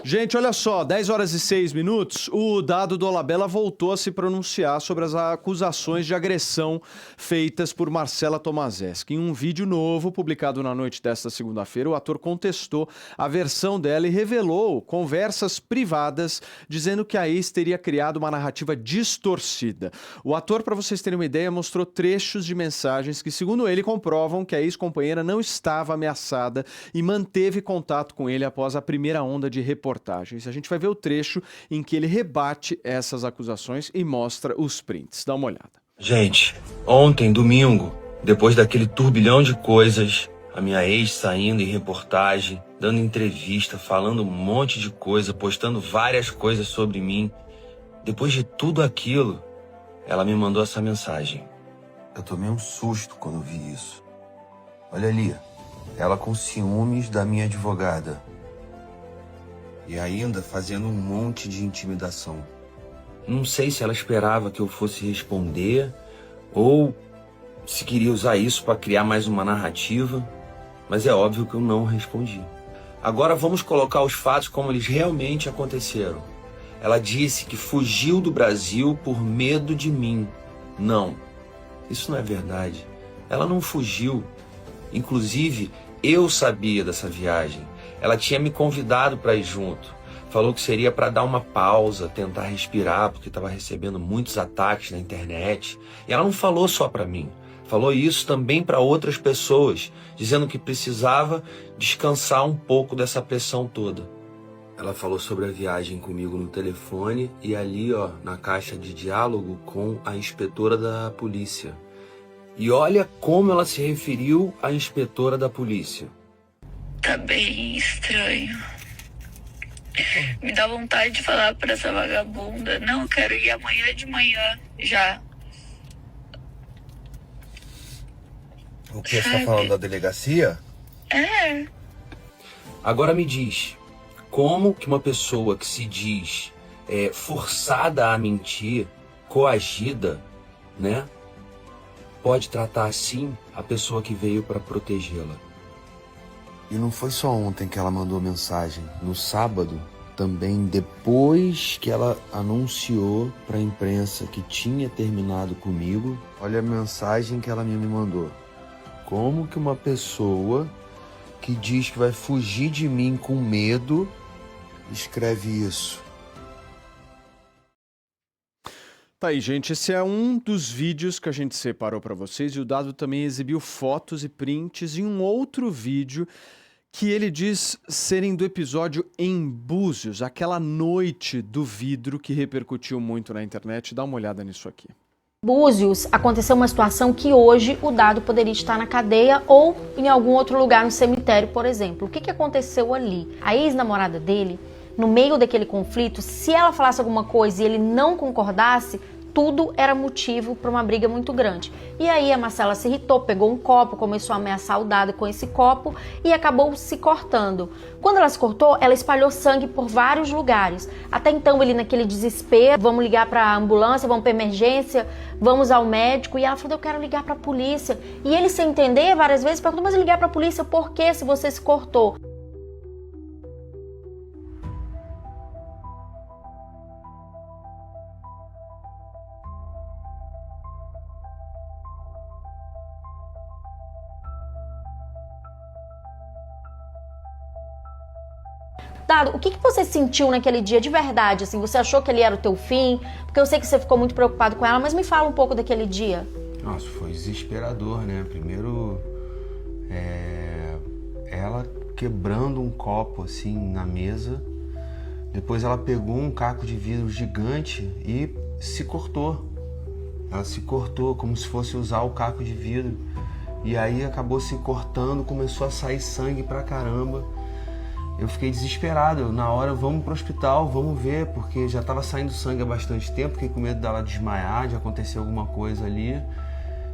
Gente, olha só, 10h06, o Dado Dolabella voltou a se pronunciar sobre as acusações de agressão feitas por Marcela Tomaszewski. Em um vídeo novo, publicado na noite desta segunda-feira, o ator contestou a versão dela e revelou conversas privadas dizendo que a ex teria criado uma narrativa distorcida. O ator, para vocês terem uma ideia, mostrou trechos de mensagens que, segundo ele, comprovam que a ex-companheira não estava ameaçada e manteve contato com ele após a primeira onda de reportagens. A gente vai ver o trecho em que ele rebate essas acusações e mostra os prints. Dá uma olhada. Gente, ontem, domingo, depois daquele turbilhão de coisas, a minha ex saindo em reportagem, dando entrevista, falando um monte de coisa, postando várias coisas sobre mim. Depois de tudo aquilo, ela me mandou essa mensagem. Eu tomei um susto quando vi isso. Olha ali, ela com ciúmes da minha advogada. E ainda fazendo um monte de intimidação. Não sei se ela esperava que eu fosse responder ou se queria usar isso para criar mais uma narrativa, mas é óbvio que eu não respondi. Agora vamos colocar os fatos como eles realmente aconteceram. Ela disse que fugiu do Brasil por medo de mim. Não, isso não é verdade. Ela não fugiu. Inclusive, eu sabia dessa viagem. Ela tinha me convidado para ir junto. Falou que seria para dar uma pausa, tentar respirar, porque estava recebendo muitos ataques na internet. E ela não falou só para mim. Falou isso também para outras pessoas, dizendo que precisava descansar um pouco dessa pressão toda. Ela falou sobre a viagem comigo no telefone e ali, ó, na caixa de diálogo com a inspetora da polícia. E olha como ela se referiu à inspetora da polícia. Tá bem estranho. Me dá vontade de falar pra essa vagabunda. Não, eu quero ir amanhã de manhã já. O que você tá falando da delegacia? É. Agora me diz, como que uma pessoa que se diz forçada a mentir, coagida, né, pode tratar assim a pessoa que veio para protegê-la? E não foi só ontem que ela mandou mensagem. No sábado, também depois que ela anunciou para a imprensa que tinha terminado comigo, olha a mensagem que ela me mandou. Como que uma pessoa que diz que vai fugir de mim com medo escreve isso? Tá aí, gente, esse é um dos vídeos que a gente separou para vocês e o Dado também exibiu fotos e prints em um outro vídeo que ele diz serem do episódio em Búzios, aquela noite do vidro que repercutiu muito na internet. Dá uma olhada nisso aqui. Búzios, aconteceu uma situação que hoje o Dado poderia estar na cadeia ou em algum outro lugar, no cemitério, por exemplo. O que aconteceu ali? A ex-namorada dele, no meio daquele conflito, se ela falasse alguma coisa e ele não concordasse, tudo era motivo para uma briga muito grande. E aí a Marcela se irritou, pegou um copo, começou a ameaçar o Dado com esse copo e acabou se cortando. Quando ela se cortou, ela espalhou sangue por vários lugares. Até então ele naquele desespero, vamos ligar para a ambulância, vamos para emergência, vamos ao médico. E ela falou, eu quero ligar para a polícia. E ele, sem entender, várias vezes perguntou, mas ligar para a polícia por quê se você se cortou? Dado, o que você sentiu naquele dia de verdade? Assim, você achou que ele era o teu fim? Porque eu sei que você ficou muito preocupado com ela, mas me fala um pouco daquele dia. Nossa, foi desesperador, né? Primeiro, ela quebrando um copo assim na mesa. Depois ela pegou um caco de vidro gigante e se cortou. Ela se cortou como se fosse usar o caco de vidro. E aí acabou se cortando, começou a sair sangue pra caramba. Eu fiquei desesperado. Na hora, vamos pro hospital, vamos ver, porque já estava saindo sangue há bastante tempo, fiquei com medo dela desmaiar, de acontecer alguma coisa ali.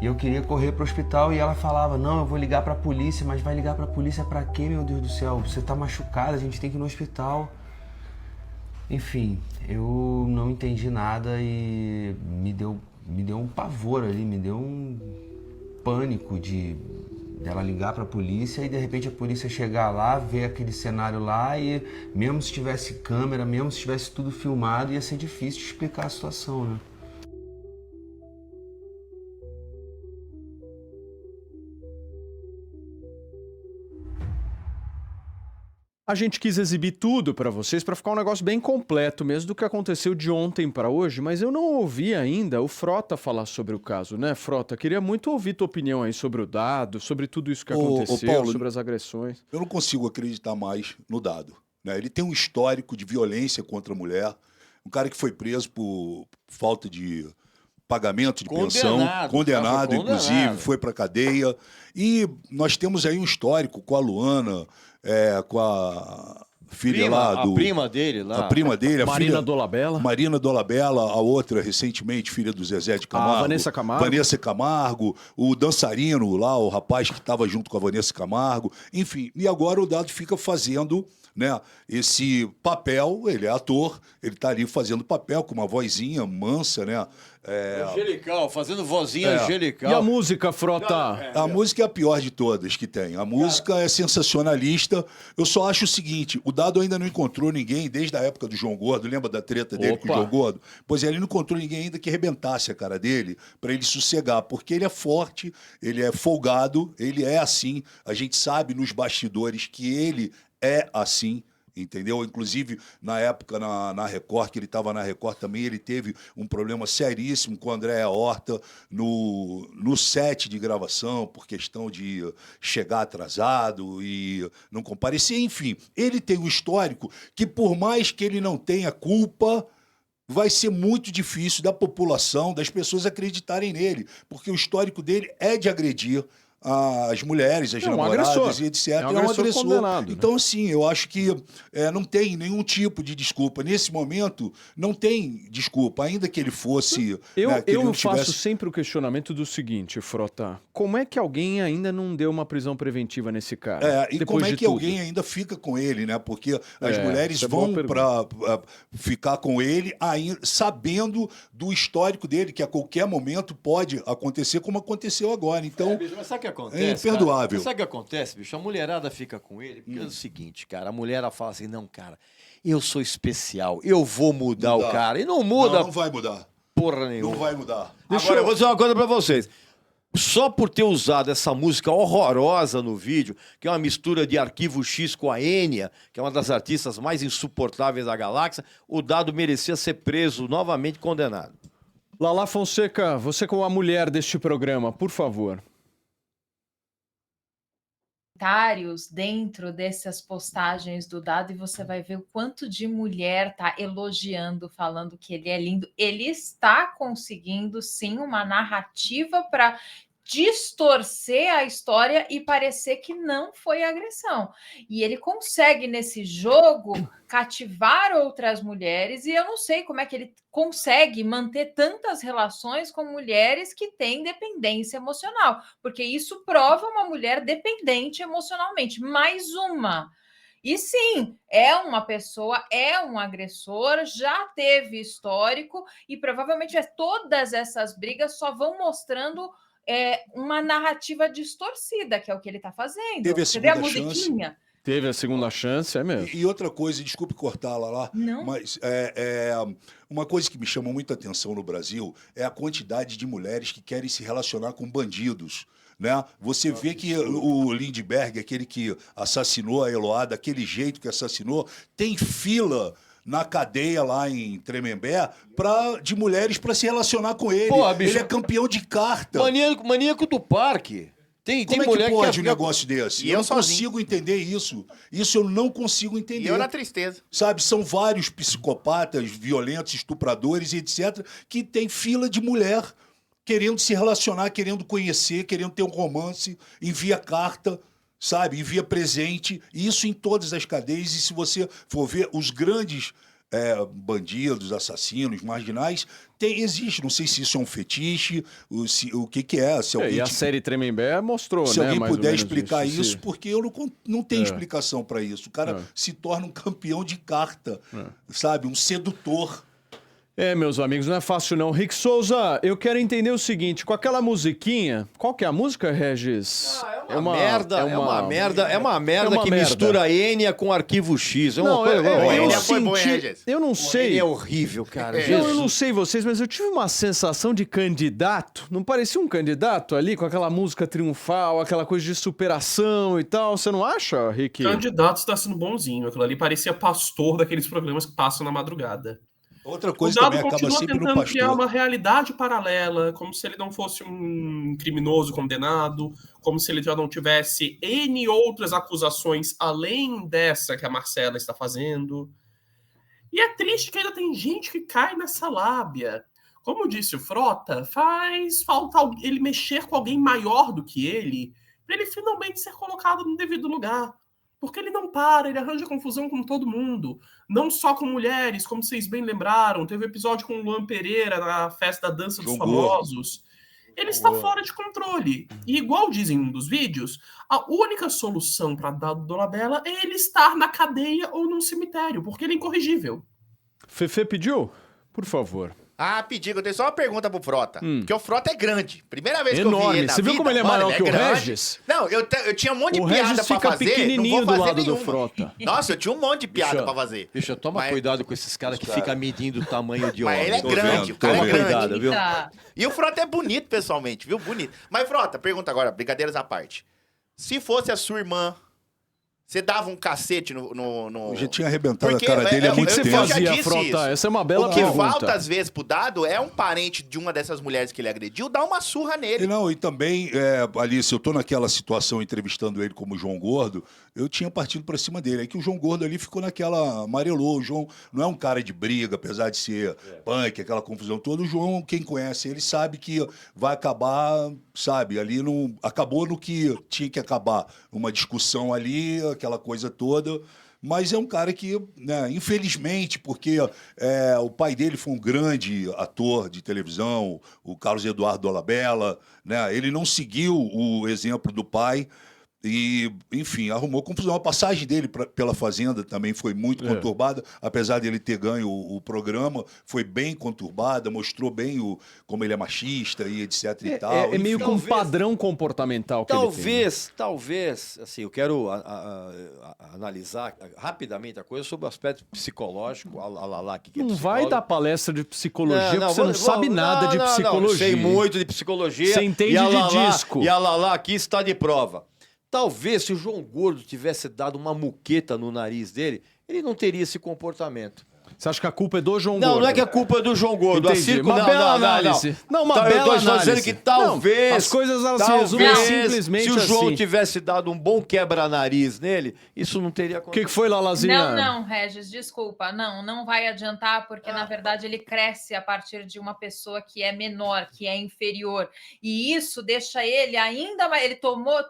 E eu queria correr pro hospital e ela falava, não, eu vou ligar pra polícia, mas vai ligar pra polícia pra quê, meu Deus do céu? Você tá machucada, a gente tem que ir no hospital. Enfim, eu não entendi nada e me deu um pavor ali, me deu um pânico de Dela ligar para a polícia e de repente a polícia chegar lá, ver aquele cenário lá e mesmo se tivesse câmera, mesmo se tivesse tudo filmado, ia ser difícil de explicar a situação, né? A gente quis exibir tudo pra vocês pra ficar um negócio bem completo mesmo do que aconteceu de ontem pra hoje, mas eu não ouvi ainda o Frota falar sobre o caso, né, Frota? Queria muito ouvir tua opinião aí sobre o dado, sobre tudo isso que aconteceu, Paulo, sobre as agressões. eu não consigo acreditar mais no Dado, né? Ele tem um histórico de violência contra a mulher, um cara que foi preso por falta de pagamento de pensão, condenado, inclusive, foi para cadeia. E nós temos aí um histórico com a Luana, com a filha lá do... A prima dele lá. A prima dele, a Marina filha... Dolabella. Marina Dolabella, a outra, recentemente, filha do Zezé de Camargo. A Vanessa Camargo. Vanessa Camargo, o dançarino lá, o rapaz que estava junto com a Vanessa Camargo. Enfim, e agora o Dado fica fazendo, né, esse papel, ele é ator, ele está ali fazendo papel com uma vozinha mansa, né? Angelical, fazendo vozinha angelical. E a música, Frota? A música é a pior de todas que tem. A música é sensacionalista. Eu só acho o seguinte, o Dado ainda não encontrou ninguém desde a época do João Gordo. Lembra da treta dele com o João Gordo? Pois é, ele não encontrou ninguém ainda que arrebentasse a cara dele para ele sossegar, porque ele é forte, ele é folgado, ele é assim. A gente sabe nos bastidores que ele é assim. Entendeu? Inclusive, na época, na Record, que ele estava na Record também, ele teve um problema seríssimo com a Andréa Horta no set de gravação, por questão de chegar atrasado e não comparecer. Enfim, ele tem um histórico que, por mais que ele não tenha culpa, vai ser muito difícil da população, das pessoas acreditarem nele, porque o histórico dele é de agredir as mulheres, as namoradas e etc. É um agressor. Condenado, então, assim, eu acho que não tem nenhum tipo de desculpa. Nesse momento, não tem desculpa, ainda que ele fosse... Eu faço sempre o questionamento do seguinte, Frota. Como é que alguém ainda não deu uma prisão preventiva nesse cara? E como é que alguém ainda fica com ele, né? Porque as mulheres vão para ficar com ele ainda, sabendo do histórico dele, que a qualquer momento pode acontecer, como aconteceu agora. Então... Mas sabe o que acontece? É imperdoável. Cara? Sabe o que acontece, bicho? A mulherada fica com ele porque é o seguinte, cara. A mulher fala assim, não, cara, eu sou especial, eu vou mudar o cara. E não muda. Não vai mudar. Porra nenhuma. Não vai mudar. Agora, eu vou dizer uma coisa pra vocês. Só por ter usado essa música horrorosa no vídeo, que é uma mistura de Arquivo X com a Enya, que é uma das artistas mais insuportáveis da galáxia, o Dado merecia ser preso, novamente condenado. Lala Fonseca, você como a mulher deste programa, por favor. Dentro dessas postagens do Dado e você vai ver o quanto de mulher tá elogiando, falando que ele é lindo. Ele está conseguindo sim uma narrativa para distorcer a história e parecer que não foi agressão. E ele consegue nesse jogo cativar outras mulheres e eu não sei como é que ele consegue manter tantas relações com mulheres que têm dependência emocional, porque isso prova uma mulher dependente emocionalmente. Mais uma. E sim, é uma pessoa, é um agressor, já teve histórico e provavelmente todas essas brigas só vão mostrando uma narrativa distorcida, que é o que ele está fazendo. Teve a Você vê a segunda musiquinha? chance. Teve a segunda chance, é mesmo. E outra coisa, desculpe cortá-la lá, Não. mas uma coisa que me chama muita atenção no Brasil é a quantidade de mulheres que querem se relacionar com bandidos. Né? Você vê que o Lindbergh, aquele que assassinou a Eloá, daquele jeito que assassinou, tem fila na cadeia lá em Tremembé de mulheres para se relacionar com ele. Pô, bicho, ele é campeão de carta. Maníaco do parque. Tem Como mulher é que pode quer um negócio desse? Eu não consigo entender isso. Isso eu não consigo entender. E eu na tristeza. Sabe, são vários psicopatas, violentos, estupradores e etc., que tem fila de mulher querendo se relacionar, querendo conhecer, querendo ter um romance, envia carta, sabe, envia presente, e isso em todas as cadeias. E se você for ver, os grandes bandidos, assassinos, marginais, existe. Não sei se isso é um fetiche, o que é. Se alguém E a série Tremembé mostrou, se né? alguém mais puder ou menos explicar isso, porque eu não tenho explicação para isso. O cara se torna um campeão de carta, sabe? Um sedutor. Meus amigos, não é fácil não. Rick Souza, eu quero entender o seguinte, com aquela musiquinha, qual que é a música, Regis? É É uma merda que mistura a Enya com Arquivo X. É uma Não, coisa... eu não sei. É horrível, cara. Eu não sei vocês, mas eu tive uma sensação de candidato. Não parecia um candidato ali com aquela música triunfal, aquela coisa de superação e tal? Você não acha, Rick? Candidato está sendo bonzinho. Aquilo ali parecia pastor daqueles programas que passam na madrugada. Outra coisa o Dado também acaba continua sempre no tentando criar pastor. uma realidade paralela, como se ele não fosse um criminoso condenado, como se ele já não tivesse N outras acusações além dessa que a Marcela está fazendo. E é triste que ainda tem gente que cai nessa lábia. Como disse o Frota, faz falta ele mexer com alguém maior do que ele, para ele finalmente ser colocado no devido lugar. Porque ele não para, ele arranja confusão com todo mundo. Não só com mulheres, como vocês bem lembraram. Teve um episódio com o Luan Pereira na festa da dança dos famosos. Ele está fora de controle. E igual dizem em um dos vídeos, a única solução para Dado Dolabella é ele estar na cadeia ou num cemitério, porque ele é incorrigível. Fefe pediu? Por favor. Ah, pedi. Eu tenho só uma pergunta pro Frota. Porque o Frota é grande. Primeira vez que eu vi Enorme. ele na Você viu vida, como ele é mano, maior que o grande. Regis? Não, eu tinha um monte de O piada Regis pra fica fazer, não pequenininho vou do fazer lado nenhuma. do Frota. Nossa, eu tinha um monte de piada pra fazer. Bicho, toma Mas- cuidado com esses caras que ficam medindo o tamanho de homem. Mas ele é Tô grande, vendo, o cara toma é grande. cuidado, viu? E o Frota é bonito, pessoalmente, viu? Bonito. Mas, Frota, pergunta agora, brincadeiras à parte. Se fosse a sua irmã, você dava um cacete no... Eu já tinha arrebentado Porque a cara dele há eu- muito O que você eu tempo. já fazia, disse Frota? isso. Essa é uma bela O que pergunta. falta, às vezes, pro Dado é um parente de uma dessas mulheres que ele agrediu dar uma surra nele. E não, e também, Alice, eu tô naquela situação entrevistando ele como João Gordo, eu tinha partido pra cima dele. Aí que o João Gordo ali ficou naquela, amarelou. O João não é um cara de briga, apesar de ser punk, aquela confusão toda. O João, quem conhece ele, sabe que vai acabar, sabe, ali não acabou no que tinha que acabar. Uma discussão ali, aquela coisa toda. Mas é um cara que, né, infelizmente, porque o pai dele foi um grande ator de televisão, o Carlos Eduardo Dolabella, né, ele não seguiu o exemplo do pai e, enfim, arrumou confusão. A passagem dele pela Fazenda também foi muito conturbada, apesar de ele ter ganho o programa, foi bem conturbada, mostrou bem como ele é machista e etc e tal. É meio Enfim. que um padrão comportamental que ele tem. Talvez, assim, eu quero analisar rapidamente a coisa sobre o aspecto psicológico, a Lala aqui, que é Não vai psicóloga. dar palestra de psicologia, porque você não vamos- sabe nada de não, psicologia. Não, sei muito de psicologia. Você entende e a de Lala- disco. E a Lala aqui está de prova. Talvez se o João Gordo tivesse dado uma muqueta no nariz dele, ele não teria esse comportamento. Você acha que a culpa é do João Gordo? Não é que a culpa é do João Gordo. Entendi. Uma bela análise. Não, uma bela Eu tô dizendo análise. que talvez... Não, as coisas, elas se resumem simplesmente se o João assim. tivesse dado um bom quebra-nariz nele, isso não teria O acontecido. que foi, Lalazinha? Não, Regis, desculpa. Não vai adiantar, porque na verdade ele cresce a partir de uma pessoa que é menor, que é inferior. E isso deixa ele ainda mais. Ele toma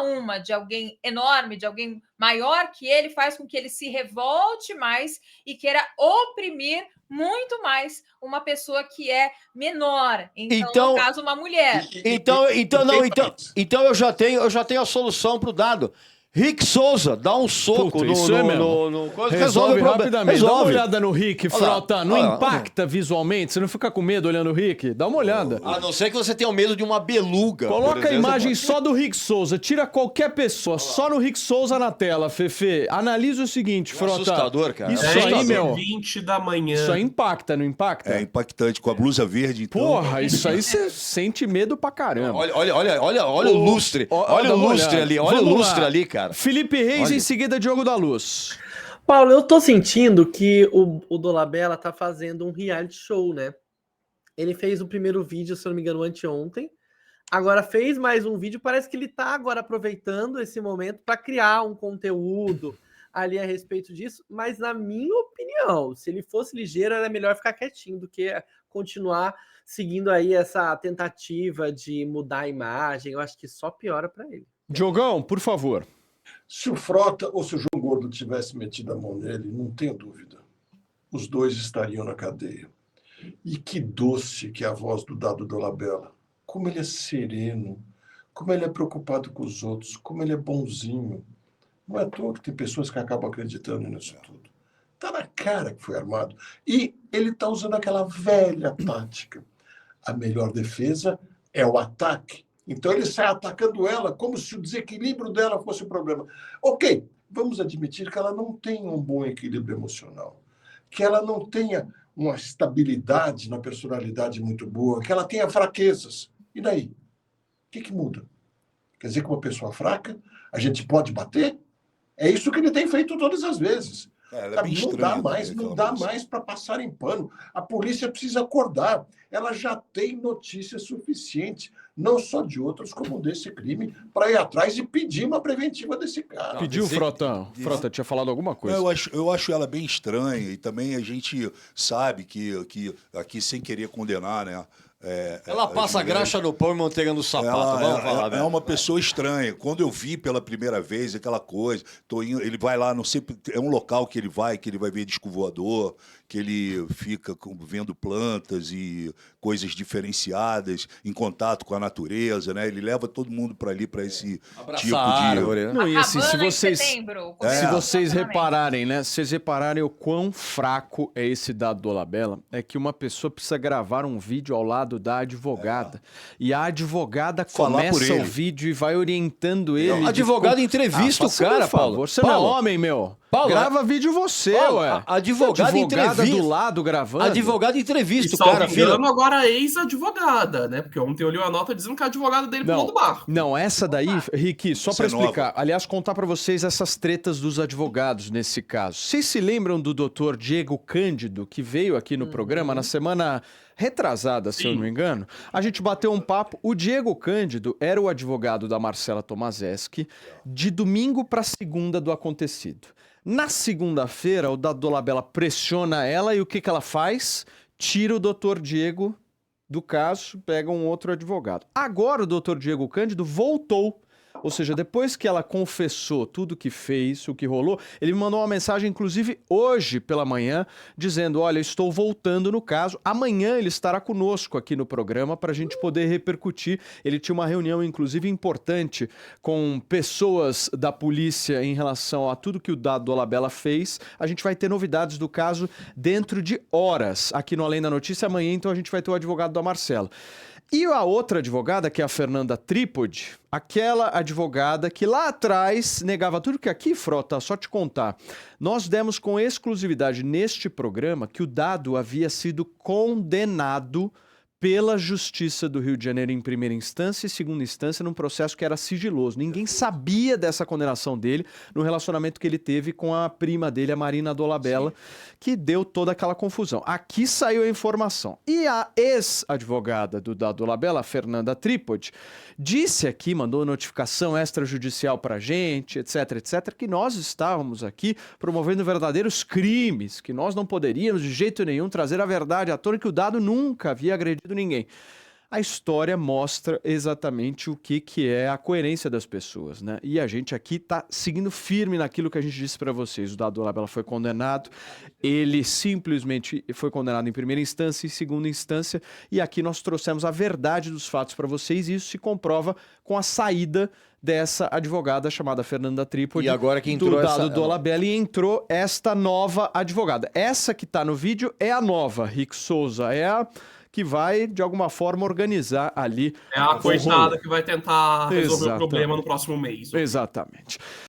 uma de alguém enorme, de alguém maior que ele, faz com que ele se revolte mais e queira oprimir muito mais uma pessoa que é menor. Então, no caso, uma mulher. Então eu já tenho a solução pro Dado. Rick Souza, dá um soco Puta, isso é mesmo. no Resolve o problema. rapidamente. Dá uma olhada no Rick, Olha lá, Frota. Não olha lá, impacta visualmente? Você não fica com medo olhando o Rick? Dá uma olhada. A não ser que você tenha medo de uma beluga. por Coloca a exemplo. imagem só do Rick Souza. Tira qualquer pessoa. Só no Rick Souza na tela, Fefe. Analisa o seguinte, Frota. Assustador, cara. Isso É aí, meu. 20 da manhã. Isso aí impacta, não impacta? É impactante, com a blusa verde, então. Porra, isso aí você sente medo pra caramba. Olha o lustre. Olha dá o uma lustre olhada. ali. Olha o Vamos lustre lá. ali, cara. Felipe Reis, Olha. em seguida, Diogo da Luz. Paulo, eu tô sentindo que o Dolabella tá fazendo um reality show, né? Ele fez o primeiro vídeo, se eu não me engano, anteontem. Agora fez mais um vídeo. Parece que ele tá agora aproveitando esse momento para criar um conteúdo ali a respeito disso. Mas, na minha opinião, se ele fosse ligeiro, era melhor ficar quietinho do que continuar seguindo aí essa tentativa de mudar a imagem. Eu acho que só piora para ele. Diogão, por favor. Se o Frota ou se o João Gordo tivesse metido a mão nele, não tenho dúvida. Os dois estariam na cadeia. E que doce que é a voz do Dado Dolabella. Como ele é sereno, como ele é preocupado com os outros, como ele é bonzinho. Não é à toa que tem pessoas que acabam acreditando nisso tudo. Está na cara que foi armado. E ele está usando aquela velha tática. A melhor defesa é o ataque. Então ele sai atacando ela como se o desequilíbrio dela fosse o problema. Ok, vamos admitir que ela não tem um bom equilíbrio emocional, que ela não tenha uma estabilidade na personalidade muito boa, que ela tenha fraquezas. E daí? O que muda? Quer dizer que uma pessoa fraca, a gente pode bater? É isso que ele tem feito todas as vezes. Não dá mais para passar em pano. A polícia precisa acordar. Ela já tem notícia suficiente, não só de outros, como desse crime, para ir atrás e pedir uma preventiva desse cara. Pediu, Frota? Frota, tinha falado alguma coisa? Eu acho ela bem estranha, e também a gente sabe que aqui, sem querer condenar, né? Ela passa graxa no pão e manteiga no sapato. Vamos falar, é uma pessoa estranha. Quando eu vi pela primeira vez aquela coisa, ele vai lá, não sei, é um local que ele vai ver disco voador, que ele fica vendo plantas e coisas diferenciadas, em contato com a natureza, né? Ele leva todo mundo para ali, para esse tipo de árvore, né? Não, e assim, se setembro, vocês repararem, né? Se vocês repararem o quão fraco é esse dado do Olabella, é que uma pessoa precisa gravar um vídeo ao lado da advogada. E a advogada começa o vídeo e vai orientando ele. O advogado entrevista o cara, Paulo. Você não é homem, meu. Paulo, grava vídeo você, ué. Advogado entrevista. do lado gravando. Advogado entrevista o cara, filho. Agora ex-advogada, né? Porque ontem eu li uma nota dizendo que a advogada dele pulou do barco. Não, essa daí, Rick, só pra explicar. Aliás, contar pra vocês essas tretas dos advogados nesse caso. Vocês se lembram do doutor Diego Cândido, que veio aqui no programa na semana retrasada, se eu não me engano? A gente bateu um papo. O Diego Cândido era o advogado da Marcela Tomaszewski de domingo pra segunda do acontecido. Na segunda-feira, o Dado Dolabella pressiona ela e o que ela faz? Tira o doutor Diego do caso, pega um outro advogado. Agora o doutor Diego Cândido voltou. Ou seja, depois que ela confessou tudo que fez, o que rolou, ele me mandou uma mensagem, inclusive hoje pela manhã, dizendo, olha, estou voltando no caso. Amanhã ele estará conosco aqui no programa para a gente poder repercutir. Ele tinha uma reunião, inclusive, importante com pessoas da polícia em relação a tudo que o Dado Dolabella fez. A gente vai ter novidades do caso dentro de horas aqui no Além da Notícia. Amanhã, então, a gente vai ter o advogado da Marcela. E a outra advogada, que é a Fernanda Trípode, aquela advogada que lá atrás negava tudo que aqui, Frota, só te contar. Nós demos com exclusividade neste programa que o Dado havia sido condenado pela Justiça do Rio de Janeiro em primeira instância e segunda instância num processo que era sigiloso. Ninguém sabia dessa condenação dele no relacionamento que ele teve com a prima dele, a Marina Dolabella, que deu toda aquela confusão. Aqui saiu a informação. E a ex-advogada do Dado Dolabella, a Fernanda Trípode, disse aqui, mandou notificação extrajudicial pra gente, etc, etc, que nós estávamos aqui promovendo verdadeiros crimes, que nós não poderíamos de jeito nenhum trazer a verdade à tona, que o Dado nunca havia agredido ninguém. A história mostra exatamente o que é a coerência das pessoas, né? E a gente aqui tá seguindo firme naquilo que a gente disse para vocês. O Dado Dolabella foi condenado, ele simplesmente foi condenado em primeira instância e segunda instância, e aqui nós trouxemos a verdade dos fatos para vocês, e isso se comprova com a saída dessa advogada chamada Fernanda Trípode, e agora que entrou do Dado Dolabella, e entrou esta nova advogada. Essa que tá no vídeo é a nova, Rick Souza, é a que vai, de alguma forma, organizar ali. É a coitada que vai tentar resolver o problema no próximo mês. Exatamente.